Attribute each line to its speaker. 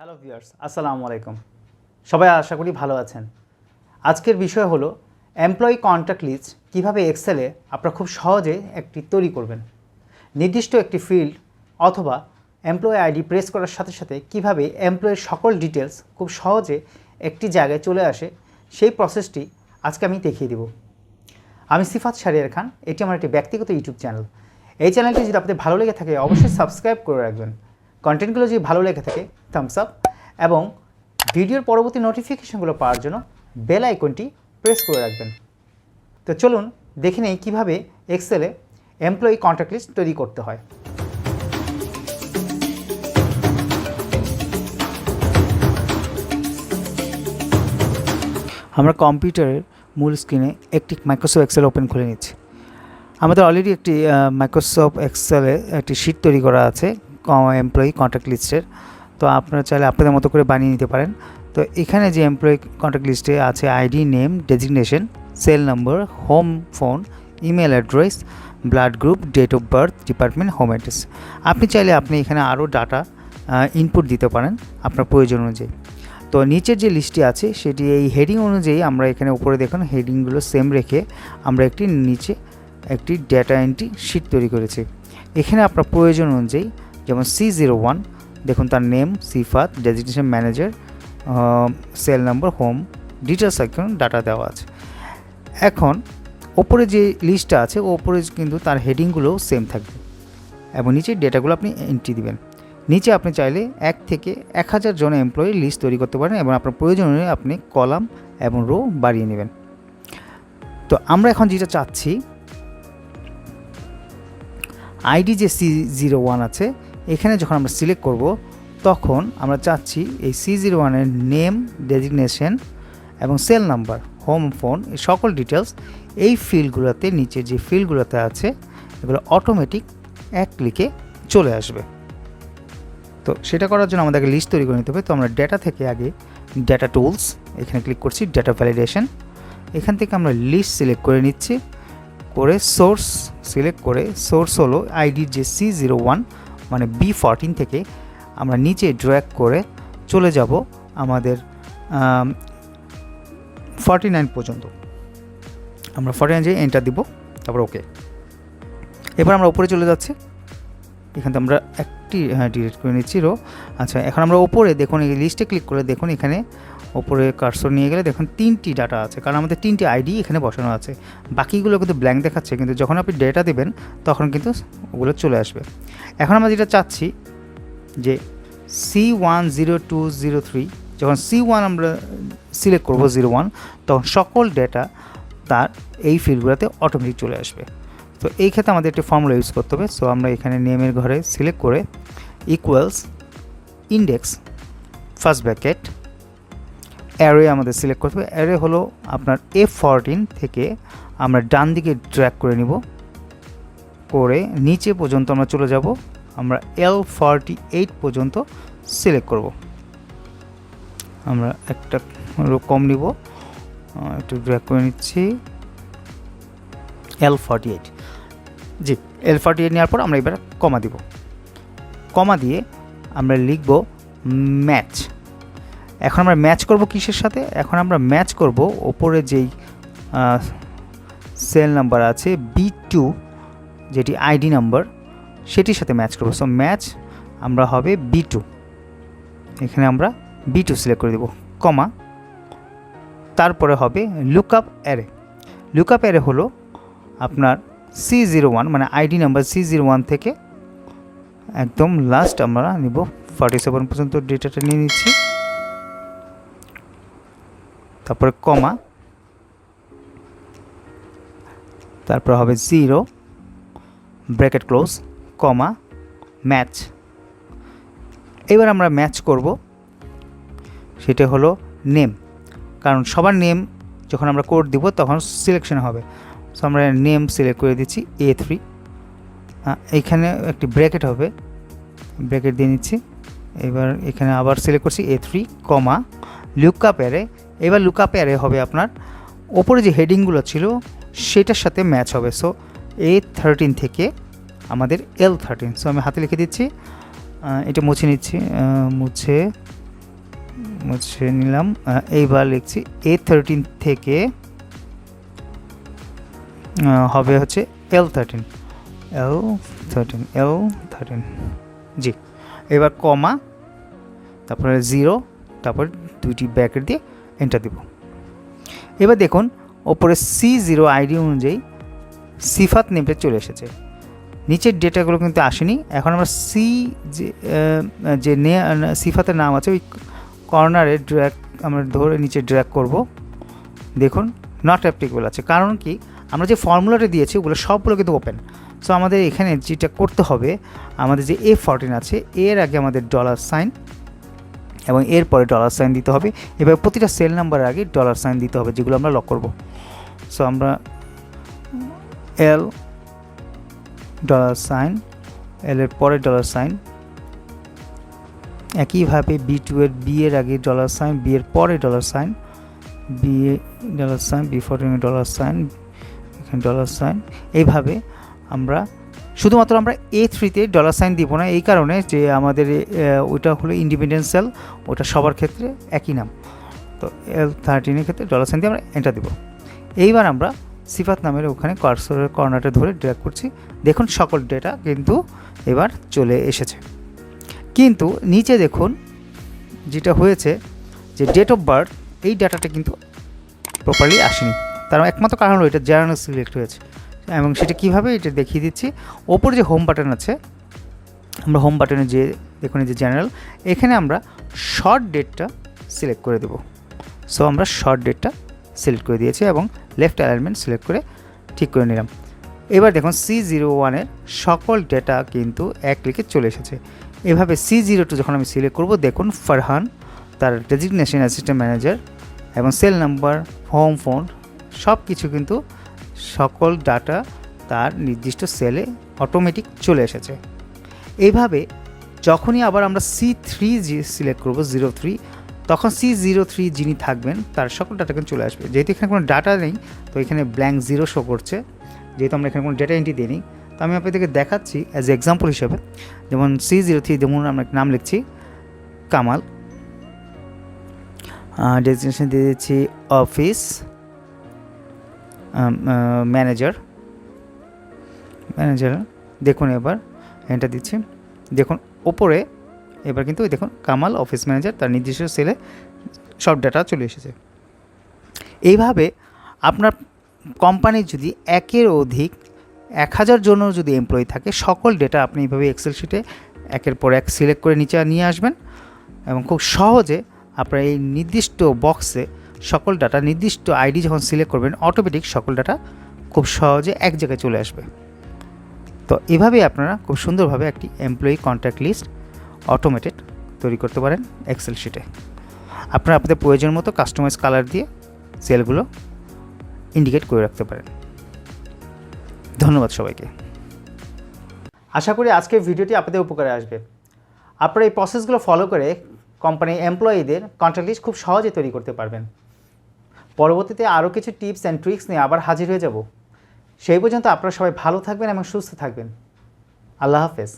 Speaker 1: Hello viewers, আসসালামু আলাইকুম। সবাই আশা করি ভালো আছেন। আজকের বিষয় হলো এমপ্লয়ি কন্ট্যাক্ট লিস্ট কীভাবে এক্সেলে আপনারা খুব সহজে একটি তৈরি করবেন। নির্দিষ্ট একটি ফিল্ড অথবা এমপ্লয়ি আইডি প্রেস করার সাথে সাথে কীভাবে এমপ্লয়ের সকল ডিটেলস খুব সহজে একটি জায়গায় চলে আসে, সেই প্রসেসটি আজকে আমি দেখিয়ে দেব। আমি সিফাত শাহরিয়ার খান, এটি আমার একটি ব্যক্তিগত ইউটিউব চ্যানেল। এই চ্যানেলটি যদি আপনাদের ভালো লেগে থাকে অবশ্যই সাবস্ক্রাইব করে রাখবেন। কন্টেন্টগুলো যদি ভালো লেগে থাকে থামস আপ এবং ভিডিওর পরবর্তী নোটিফিকেশনগুলো পাওয়ার জন্য বেল আইকনটি প্রেস করে রাখবেন। তো চলুন দেখে নেই কীভাবে এক্সেলে এমপ্লয়ি কন্ট্যাক্ট লিস্ট তৈরি করতে হয়। আমরা কম্পিউটারের মূল স্ক্রিনে একটি মাইক্রোসফট এক্সেল ওপেন করে নিচ্ছি। আমাদের অলরেডি একটি মাইক্রোসফট এক্সেলে একটি শিট তৈরি করা আছে এমপ্লয়ি কন্ট্যাক্ট লিস্টের। তো আপনারা চাইলে আপনাদের মতো করে বানিয়ে নিতে পারেন। তো এখানে যে এমপ্লয়ি কন্ট্যাক্ট লিস্টে আছে ID, name, designation, cell number, home phone, email address, blood group, date of birth, department, home address. আপনি চাইলে এখানে আরও ডাটা ইনপুট দিতে পারেন আপনার প্রয়োজন অনুযায়ী। তো নিচের যে লিস্টটি আছে সেটি এই হেডিং অনুযায়ী আমরা এখানে উপরে দেখুন হেডিংগুলো সেম রেখে আমরা একটি নিচে একটি ডেটা এন্ট্রি শিট তৈরি করেছি। এখানে আপনার প্রয়োজন অনুযায়ী যেমন C01 দেখুন তার নেম সিফাত, designation manager, sell number, home, details এখন ডাটা দেওয়া আছে। এখন ওপরে যে লিস্টটা আছে ওপরে কিন্তু তার হেডিংগুলোও সেম থাকবে এবং নিচে ডেটাগুলো আপনি এন্ট্রি দিবেন। নিচে আপনি চাইলে 1 থেকে 1000 জন এমপ্লয়ির লিস্ট তৈরি করতে পারেন এবং আপনার প্রয়োজন অনুযায়ী আপনি কলাম এবং রো বাড়িয়ে নেবেন। তো আমরা এখন যেটা চাচ্ছি আইডি যে C01 আছে এখানে যখন আমরা সিলেক্ট করব তখন আমরা চাচ্ছি এই C01-এর নেম, ডেজিগনেশন এবং সেল নাম্বার, হোম ফোন এই সকল ডিটেলস এই ফিল্ডগুলোতে নিচে যে ফিল্ডগুলোতে আছে এগুলো অটোমেটিক এক ক্লিকে চলে আসবে। তো সেটা করার জন্য আমাদেরকে লিস্ট তৈরি করে নিতে হবে। তো আমরা ডেটা থেকে আগে ডেটা টুলস এখানে ক্লিক করছি, ডেটা ভ্যালিডেশন, এখান থেকে আমরা লিস্ট সিলেক্ট করে নিচ্ছি, করে সোর্স সিলেক্ট করে সোর্স হলো আইডির যে C01 মানে B14 থেকে আমরা নিচে ড্র্যাগ করে চলে যাব আমাদের 49 পর্যন্ত। আমরা 49 যে এন্টার দিব, তারপর ওকে। এবার আমরা উপরে চলে যাচ্ছি, এখান থেকে আমরা একটি ডিলিট করে নিচ্ছি রো। আচ্ছা, এখন আমরা উপরে দেখুন এই লিস্টে ক্লিক করে দেখুন এখানে ওপরে কার্সর নিয়ে গেলে দেখুন 3টি ডাটা আছে, কারণ আমাদের 3টি আইডি এখানে বসানো আছে। বাকিগুলো কিন্তু ব্ল্যাঙ্ক দেখাচ্ছে, কিন্তু যখন আপনি ডেটা দেবেন তখন কিন্তু ওগুলো চলে আসবে। এখন আমরা যেটা চাচ্ছি যে C10203 যখন C1 আমরা সিলেক্ট করব 01 তখন সকল ডেটা তার এই ফিল্ডগুলোতে অটোমেটিক চলে আসবে। তো এই ক্ষেত্রে আমাদের একটি ফর্মুলা ইউজ করতে হবে। সো আমরা এখানে নেমের ঘরে সিলেক্ট করে equals index first bracket array আমাদের সিলেক্ট করতে হবে। অ্যারে হলো আপনার F14 থেকে আমরা ডান দিকে ড্র্যাগ করে নিব, করে নিচে পর্যন্ত আমরা চলে যাব, আমরা L48 পর্যন্ত সিলেক্ট করব। আমরা একটা কম নিব, একটু ড্র্যাগ করে নিচ্ছি L48। জি, L48 নেওয়ার পর আমরা এবার কমা দিব। কমা দিয়ে আমরা লিখব ম্যাচ। এখন আমরা ম্যাচ করব কিসের সাথে? এখন আমরা ম্যাচ করব ওপরে যেই সেল নাম্বার আছে B2 যেটি আইডি নাম্বার সেটির সাথে ম্যাচ করব। সো ম্যাচ আমরা হবে B2, এখানে আমরা B2 সিলেক্ট করে দেব, কমা, তারপরে হবে লুকআপ অ্যারে। লুকআপ অ্যারে হলো আপনার C01 মানে আইডি নাম্বার C01 থেকে একদম লাস্ট আমরা নিব 47 পর্যন্ত ডেটাটা নিয়ে নিচ্ছি, তারপরে কমা, তারপর হবে 0 ব্র্যাকেট ক্লোজ, কমা, ম্যাচ। এবার আমরা ম্যাচ করব, সেটা হলো নেম, কারণ সবার নেম যখন আমরা কোড দিব তখন সিলেকশন হবে। সো আমরা নেম সিলেক্ট করে দিচ্ছি A3, এইখানে একটি ব্র্যাকেট হবে, ব্র্যাকেট দিয়ে নিচ্ছি। এবার এখানে আবার সিলেক্ট করছি A3, কমা, লুকআপ অ্যারে। এবার লুকআপ অ্যারে হবে আপনার ওপরে যে হেডিংগুলো ছিল সেটার সাথে ম্যাচ হবে। সো A13 থেকে আমাদের L13। সো আমি হাতে লিখে দিচ্ছি, এটা মুছে নিচ্ছি, মুছে মুছে নিলাম। এইবার লিখছি A13 থেকে হবে হচ্ছে L13 জি। এবার কমা, তারপরে 0, তারপর 2টি ব্র্যাকেট দিয়ে এন্টার দিব। এবার দেখুন ওপরে C0 আইডি অনুযায়ী সিফাত নেমটা চলে এসেছে, নিচের ডেটাগুলো কিন্তু আসেনি। এখন আমরা যে সিফাতের নাম আছে ওই কর্নারে ড্র্যাগ আমরা ধরে নিচে ড্র্যাগ করব। দেখুন নট অ্যাপ্লিকেবল আছে, কারণ কি আমরা যে ফর্মুলাটা দিয়েছি ওগুলো সবগুলো কিন্তু ওপেন। সো আমাদের এখানে যেটা করতে হবে, আমাদের যে A14 আছে এর আগে আমাদের $সাইন এবং এরপরে $সাইন দিতে হবে। এবার প্রতিটা সেল নাম্বারের আগে $সাইন দিতে হবে, যেগুলো আমরা লক করব। সো আমরা L $সাইন, L এর পরে $সাইন, একইভাবে B2 এর B এর আগে $সাইন, B এর পরে $sign, B $sign, B14 $sign, এখানে $সাইন। এইভাবে আমরা শুধুমাত্র আমরা A3-তে $সাইন দিব না, এই কারণে যে আমাদের ওইটা হলো ইন্ডিপেন্ডেন্ট সেল, ওটা সবার ক্ষেত্রে একই নাম। তো L13 এর ক্ষেত্রে $সাইন দিয়ে আমরা এন্টার দিব। এইবার আমরা সিফাত নামের ওখানে কার্সরের কর্নারটা ধরে ড্র্যাগ করছি। দেখুন সকল ডেটা কিন্তু এবার চলে এসেছে, কিন্তু নিচে দেখুন যেটা হয়েছে যে ডেট অফ বার্থ, এই ডাটাটা কিন্তু প্রপারলি আসেনি। তার একমাত্র কারণ হলো এটা জেনারেল সিলেক্ট হয়েছে, এবং সেটা কীভাবে এটা দেখিয়ে দিচ্ছি। ওপরে যে হোম বাটন আছে, আমরা হোম বাটনে যে দেখুন যে জেনারেল, এখানে আমরা শর্ট ডেটটা সিলেক্ট করে দেব। সো আমরা শর্ট ডেটটা সিলেক্ট করে দিয়েছি এবং লেফট অ্যালাইনমেন্ট সিলেক্ট করে ঠিক করে নিলাম। এবার দেখুন C01-এর সকল ডেটা কিন্তু এক ক্লিকে চলে এসেছে। এভাবে C02 যখন আমি সিলেক্ট করব, দেখুন ফারহান, তার ডেজিগনেশন অ্যাসিস্ট্যান্ট ম্যানেজার এবং সেল নাম্বার, হোম ফোন সব কিছু কিন্তু সকল ডাটা তার নির্দিষ্ট সেলে অটোমেটিক চলে এসেছে। এইভাবে যখনই আবার আমরা C3 সিলেক্ট করব 03, তখন C03 যিনি থাকবেন তার সকল ডাটা কিন্তু চলে আসবে। যেহেতু এখানে কোনো ডাটা নেই, তো এখানে ব্ল্যাঙ্ক 0 শো করছে, যেহেতু আমরা এখানে কোনো ডেটা এন্ট্রি দিইনি। তো আমি আপনাদেরকে দেখাচ্ছি অ্যাজ এক্সাম্পল হিসেবে। যেমন C03 যেমন আমরা নাম লিখছি কামাল, ডেজিগনেশন দিয়ে দিচ্ছি অফিস ম্যানেজার। দেখুন এবার এন্টার দিচ্ছি। দেখুন ওপরে এবার কিন্তু দেখুন কামাল অফিস ম্যানেজার, তার নির্দিষ্ট সেলে সব ডাটা চলে এসেছে। এইভাবে আপনার কোম্পানির যদি একের অধিক 1000 জন যদি এমপ্লয়ি থাকে, সকল ডেটা আপনি এইভাবে এক্সেল শিটে একের পর এক সিলেক্ট করে নিচে নিয়ে আসবেন এবং খুব সহজে আপনার এই নির্দিষ্ট বক্সে সকল ডাটা নির্দিষ্ট আইডি যখন সিলেক্ট করবেন, অটোমেটিক সকল ডাটা খুব সহজে এক জায়গায় চলে আসবে। তো এভাবেই আপনারা খুব সুন্দরভাবে একটি এমপ্লয়ি কন্ট্যাক্ট লিস্ট অটোমেটেড তৈরি করতে পারেন এক্সেল শিটে। আপনারা আপনাদের প্রয়োজন মতো কাস্টমাইজ কালার দিয়ে সেলগুলো ইন্ডিকেট করে রাখতে পারেন। ধন্যবাদ সবাইকে। আশা করি আজকের ভিডিওটি আপনাদের উপকারে আসবে। আপনারা এই প্রসেসগুলো ফলো করে কোম্পানির এমপ্লয়িদের কন্ট্যাক্ট লিস্ট খুব সহজে তৈরি করতে পারবেন। পরবর্তীতে আরও কিছু টিপস অ্যান্ড ট্রিক্স নিয়ে আবার হাজির হয়ে যাব। সেই পর্যন্ত আপনারা সবাই ভালো থাকবেন এবং সুস্থ থাকবেন। আল্লাহ হাফেজ।